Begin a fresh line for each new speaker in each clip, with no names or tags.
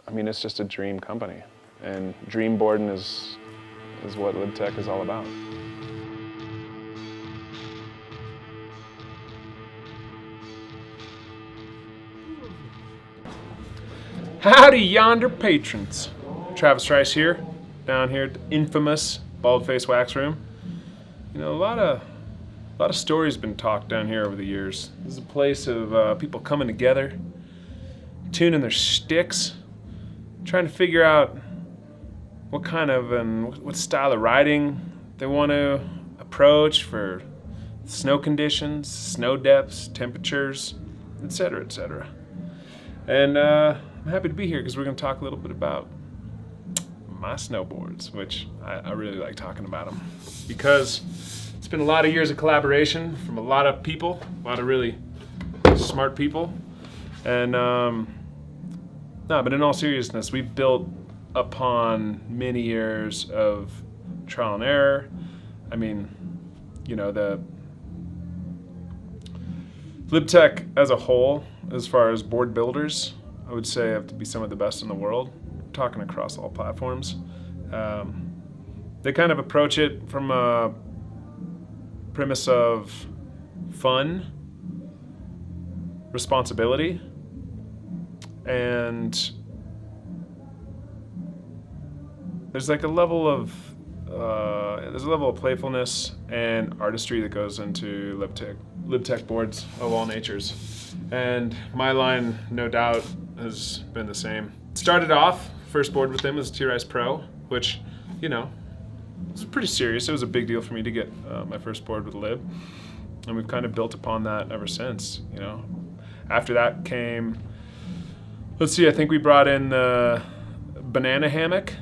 I mean, it's just a dream company, and dream boarding is what LibTech is all about.
Howdy yonder patrons. Travis Rice here, down here at the infamous Bald Face Wax Room. You know, a lot of stories been talked down here over the years. This is a place of people coming together, tuning their sticks, trying to figure out what kind of and what style of riding they want to approach for snow conditions, snow depths, temperatures, etc., etc. And I'm happy to be here because we're going to talk a little bit about my snowboards, which I really like talking about them because it's been a lot of years of collaboration from a lot of people, a lot of really smart people. And no, but in all seriousness, we've built upon many years of trial and error. I mean, you know, the LibTech as a whole, as far as board builders, I would say have to be some of the best in the world, talking across all platforms. They kind of approach it from a premise of fun, responsibility, and there's like a level of playfulness and artistry that goes into LibTech boards of all natures. And my line, no doubt, has been the same. Started off, first board with them was T-Rice Pro, which, you know, was pretty serious. It was a big deal for me to get my first board with Lib. And we've kind of built upon that ever since, you know. After that came, let's see, I think we brought in the banana hammock,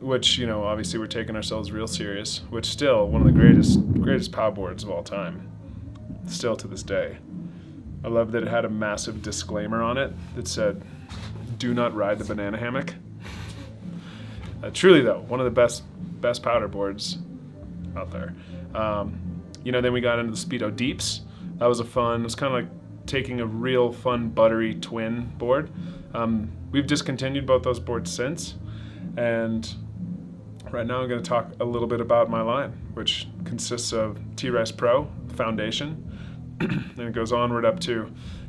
which, you know, obviously we're taking ourselves real serious, which still one of the greatest pow boards of all time, still to this day. I love that it had a massive disclaimer on it that said, "Do not ride the banana hammock." Truly though, one of the best powder boards out there. You know, then we got into the Speedo Deeps. That was it was kind of like taking a real fun buttery twin board. We've discontinued both those boards since, and right now I'm going to talk a little bit about my line, which consists of T-Rice Pro, the foundation, and it goes onward up to,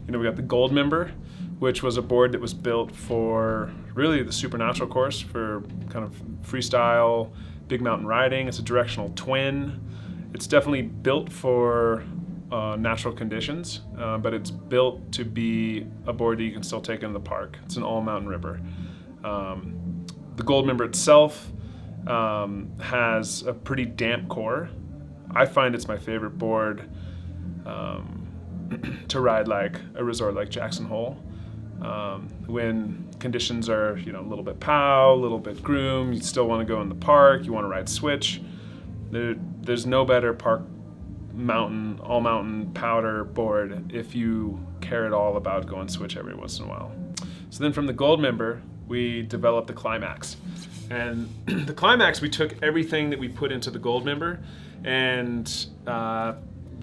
you know, we got the Gold Member, which was a board that was built for really the supernatural course for kind of freestyle, big mountain riding. It's a directional twin. It's definitely built for natural conditions, but it's built to be a board that you can still take into the park. It's an all mountain ripper. The Gold Member itself has a pretty damp core. I find it's my favorite board to ride like a resort like Jackson Hole. When conditions are, you know, a little bit pow, a little bit groom, you still want to go in the park, you want to ride switch. There's no better park mountain, all mountain powder board if you care at all about going switch every once in a while. So then from the Gold Member, we developed the Climax. And the Climax, we took everything that we put into the Gold Member and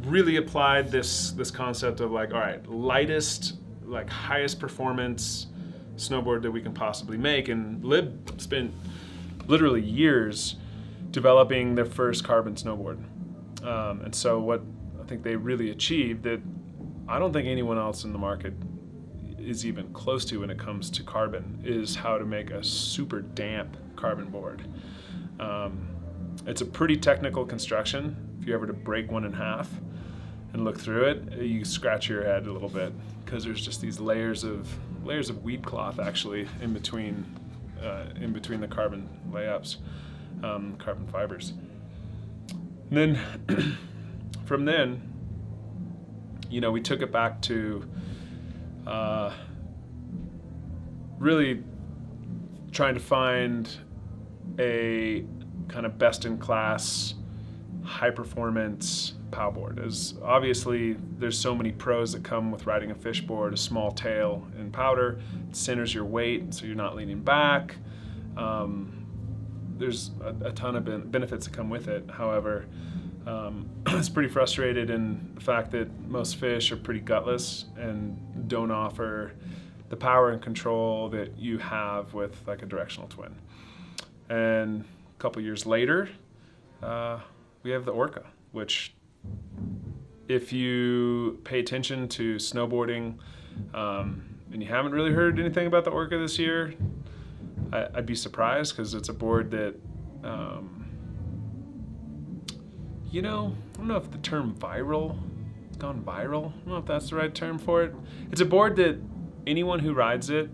really applied this concept of like, all right, lightest, like highest performance snowboard that we can possibly make. And Lib spent literally years developing their first carbon snowboard. And so what I think they really achieved that I don't think anyone else in the market is even close to when it comes to carbon is how to make a super damp carbon board. It's a pretty technical construction. If you ever to break one in half and look through it, you scratch your head a little bit because there's just these layers of weed cloth actually in between the carbon layups, carbon fibers. And then from then, you know, we took it back to really trying to find a kind of best-in-class, high-performance pow board. As obviously, there's so many pros that come with riding a fish board, a small tail and powder. It centers your weight, so you're not leaning back. There's a ton of benefits that come with it. However, it's pretty frustrated in the fact that most fish are pretty gutless and don't offer the power and control that you have with like a directional twin. And a couple years later, we have the Orca, which if you pay attention to snowboarding and you haven't really heard anything about the Orca this year, I'd be surprised, because it's a board that, you know, I don't know if the term viral, it's gone viral. I don't know if that's the right term for it. It's a board that anyone who rides it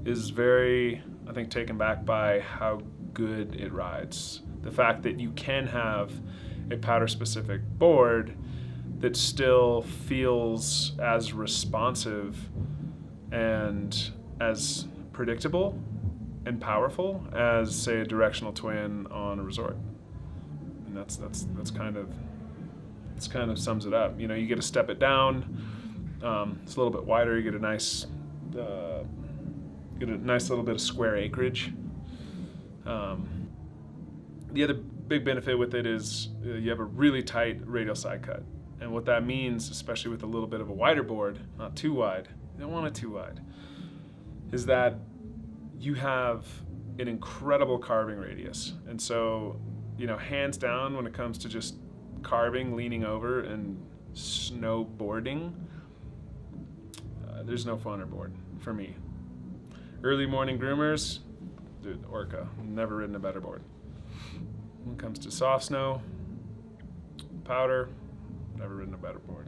is very, I think, taken back by how good it rides. The fact that you can have a powder specific board that still feels as responsive and as predictable and powerful as, say, a directional twin on a resort. And that's kind of sums it up. You know, you get to step it down. It's a little bit wider. You get a nice little bit of square acreage. The other big benefit with it is you have a really tight radial side cut. And what that means, especially with a little bit of a wider board, not too wide, you don't want it too wide, is that you have an incredible carving radius. And so, you know, hands down, when it comes to just carving, leaning over, and snowboarding, there's no funner board for me. Early morning groomers, dude, Orca, never ridden a better board. When it comes to soft snow, powder, never ridden a better board.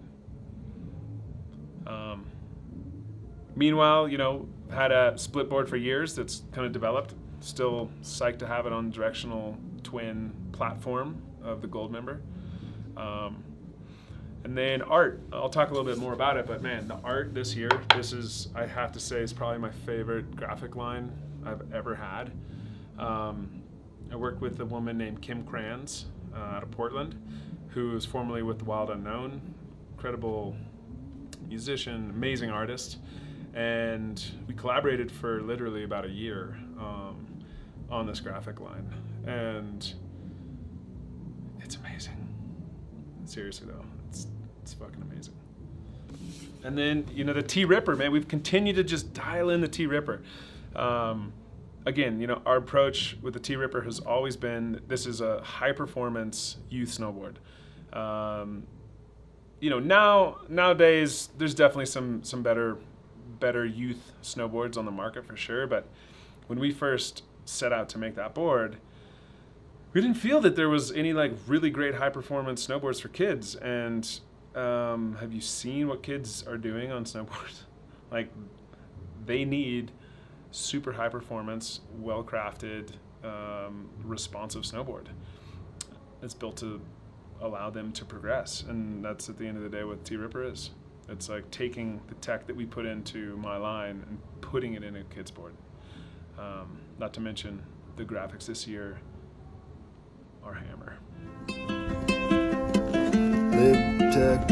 Meanwhile, you know, had a split board for years that's kind of developed. Still psyched to have it on directional twin platform of the Gold member. And then art, I'll talk a little bit more about it, but man, the art this year, this is, I have to say, is probably my favorite graphic line I've ever had. I worked with a woman named Kim Kranz out of Portland, who was formerly with the Wild Unknown, incredible musician, amazing artist. And we collaborated for literally about a year on this graphic line. And it's amazing. Seriously though, it's fucking amazing. And then, you know, the T-Ripper, man, we've continued to just dial in the T-Ripper. Again, you know, our approach with the T-Ripper has always been, this is a high performance youth snowboard. You know, nowadays there's definitely some better youth snowboards on the market for sure, but when we first set out to make that board, we didn't feel that there was any like really great high performance snowboards for kids. And have you seen what kids are doing on snowboards? Like, they need super high performance, well crafted, responsive snowboard. It's built to allow them to progress, and that's at the end of the day what T-Ripper is. It's like taking the tech that we put into my line and putting it in a kid's board. Not to mention the graphics this year are hammer.
Lib Tech